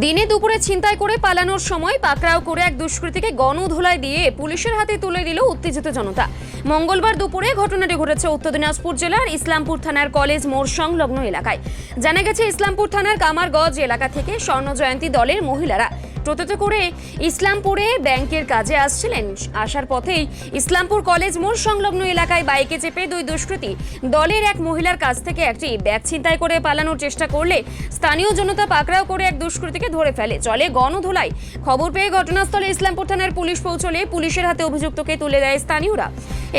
দিনে দুপুরে ছিনতাই করে পালানোর সময় পাকড়াও করে এক দুষ্কৃতীকে গণধোলাই দিয়ে পুলিশের হাতে তুলে দিল উত্তেজিত জনতা। মঙ্গলবার দুপুরে ঘটনাটি ঘটেছে উত্তর দিনাজপুর জেলার ইসলামপুর থানার কলেজ মোড় সংলগ্ন এলাকায়। জানা গেছে, ইসলামপুর থানার কামারগঞ্জ এলাকা থেকে স্বর্ণ জয়ন্তী দলের মহিলারা টোটোতে করে ইসলামপুরে ব্যাংকের কাজে আসছিলেন। আসার পথেই ইসলামপুর কলেজ মোড় সংলগ্ন এলাকায় বাইকে চেপে দুই দুষ্কৃতী দলের এক মহিলার কাছ থেকে একটি ব্যাগ ছিনতাই করে পালানোর চেষ্টা করলে স্থানীয় জনতা পাকড়াও করে এক দুষ্কৃতীকে ধরে ফেলে। চলে গণধোলাই। খবর পেয়ে ঘটনাস্থলে ইসলামপুর থানার পুলিশ পৌঁছলে পুলিশের হাতে অভিযুক্তকে তুলে দেয় স্থানীয়রা।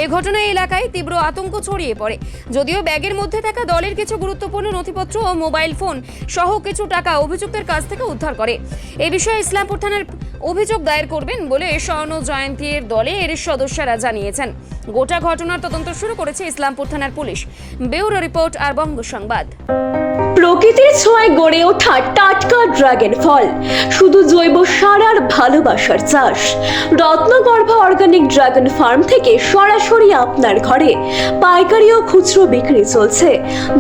এই ঘটনায় এলাকায় তীব্র আতঙ্ক ছড়িয়ে পড়ে। যদিও ব্যাগের মধ্যে থাকা দলের কিছু গুরুত্বপূর্ণ নথিপত্র ও মোবাইল ফোন সহ কিছু টাকা অভিযুক্তের কাছ থেকে উদ্ধার করে। এই বিষয়ে ইসলামপুর থানার অভিযোগ দায়ের করবেন বলে স্বর্ণ জয়ন্তীর দলের সদস্যরা জানিয়েছেন। গোটা ঘটনার তদন্ত শুরু করেছে ইসলামপুর থানার পুলিশ। ব্যুরো রিপোর্ট আর বঙ্গ সংবাদ। প্রকৃতির ছোঁয়ায় গড়ে ওঠা টাটকা ড্রাগন ফল, শুধু জৈব সার আর ভালোবাসার চাষ। রত্নগর্ভা অর্গানিক ড্রাগন ফার্ম থেকে সরাসরি আপনার ঘরে পাইকারি ও খুচরো বিক্রি চলছে।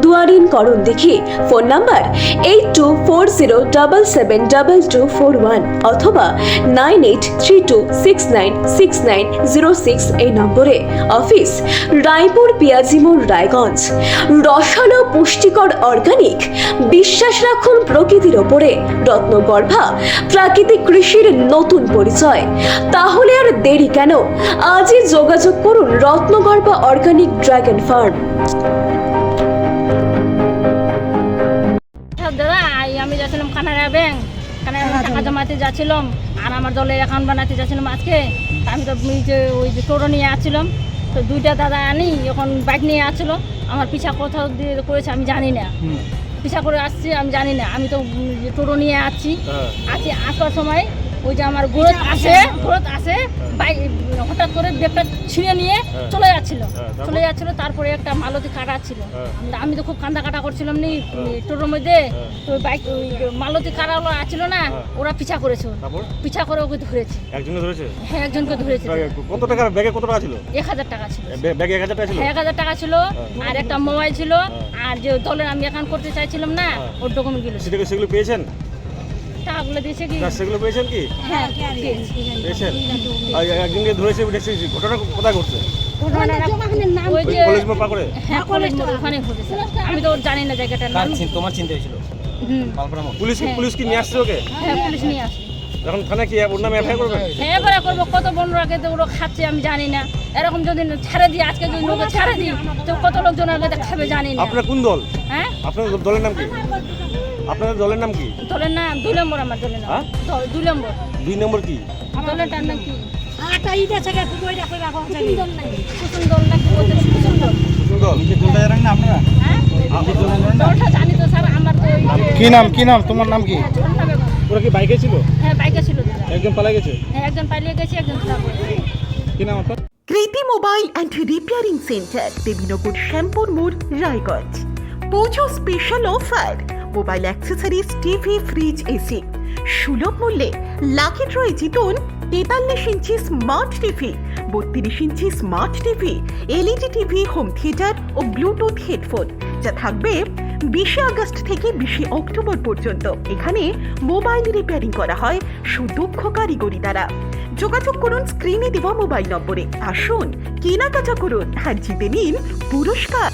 দুয়ারিন করণ দেখি। ফোন নাম্বার 8240772241 অথবা 9832696906 এই নম্বরে। অফিস রায়পুর পিয়াজিমোড়, রায়গঞ্জ। রসালো পুষ্টিকর অর্গানিক, বিশ্বাস রাখুন প্রকৃতির ওপরে। রত্নগর্ভা প্রাকৃতিক কৃষির নতুন পরিচয়। তাহলে আর দেরি কেন? আজই যোগাযোগ করুন রত্নগর্ভা অর্গানিক ড্রাগন ফার্ম। দাদা, আমি যাচ্ছিলাম কানাড়া ব্যাংক, কানাড়া টাকা জমাতে যাচ্ছিলাম আর আমার দলের অ্যাকাউন্ট বানাতে যাচ্ছিলাম আজকে। আমি তো ওই যে টোটো নিয়ে আসছিলাম, তো দুইটা দাদা আনি এখন বাইক নিয়ে আসছিল। আমার পিছা কোথাও দিয়ে করেছে আমি জানি না, পিছা করে আসছি আমি জানি না। আমি তো টোটো নিয়ে আসছি, আসার সময় ওই যে আমার গ্রোথ আসে বাইক হঠাৎ করে ব্যাগটা ছিঁড়ে নিয়ে চলে যাচ্ছিল। তারপরে একটা মালতী কাটা ছিল। আমি তো খুব কাটা করছিলাম নি টোটোর মধ্যে। তো বাইক মালতী কাটা আসছিল না, ওরা পিছা করেছে, পিছা করে ওকে ধরেছে। একজনকে ধরেছে? হ্যাঁ, একজনকে ধরেছে। কত টাকা ব্যাগে কত টাকা ছিল? 1000 টাকা ছিল। ব্যাগে 1000 টাকা ছিল? 1000 টাকা ছিল, আর একটা মোবাইল ছিল, আর যে দলের আমি অ্যাকাউন্ট করতে চাইছিলাম না ওর ডকুমেন্টগুলো। সেগুলো পেয়েছেন? টাকাগুলো দিয়েছে কি? সেগুলো পেয়েছেন কি? হ্যাঁ, পেয়েছেন। আর একজনকে ধরেছে দেখছি, ঘটনা কোথায় ঘটছে? ওই যে কলেজ মোড় পাকড়ে? হ্যাঁ, কলেজ মোড় ওখানে ঘটেছে। আমি তো জানি না জায়গাটার নাম। তোমার চিন্তা হয়েছিল? পুলিশ কি নিয়ে আসছে ওকে? হ্যাঁ, পুলিশ নিয়ে আসছে। এখন থানা কি ওর নামে এফআইআর করবে? হ্যাঁ, এবারে করবো। কত বন্ধুরাকে তো ওরা খাচ্ছে আমি জানি না। এরকম যদি ছেড়ে দিই, আজকে যদি লোকে ছেড়ে দিই তো কত লোকজন আগে খাবে জানি না। আপনার কোন দল? হ্যাঁ, আপনার দলের নাম কি? আপনাদের দলের নাম কি? দলের নাম 2 নম্বর। আমার দলের নাম 2 নম্বর। 2 নম্বর কি? দলের নাম কি? দলটা জানি তো স্যার, আমার তো কি নাম তোমার নাম কি? ওরা কি বাইকে ছিল? হ্যাঁ, বাইকে ছিল। একজন পালিয়ে গেছে? হ্যাঁ, একজন পালিয়ে গেছে, একজন ধরা পড়েছে। কি নাম আপনার? Kriti mobile and repairing centre, Debinagar, Shyampur মোড়, Raiganj. Puja special offer, mobile accessories, TV, fridge, AC সুলভ মূল্যে। লাকি ড্রয়ে জিতুন 43 inch smart TV, 32 inch smart TV, LED TV, home theatre ও ব্লুটুথ হেডফোন, যা থাকবে 20 আগস্ট থেকে 20 অক্টোবর পর্যন্ত। এখানে মোবাইল রিপেয়ারিং করা হয় সুদক্ষ কারিগরি দ্বারা। যোগাযোগ করুন স্ক্রিনে দেওয়া মোবাইল নম্বরে। আসুন, কেনাকাটা করুন আর জিতে নিন পুরস্কার।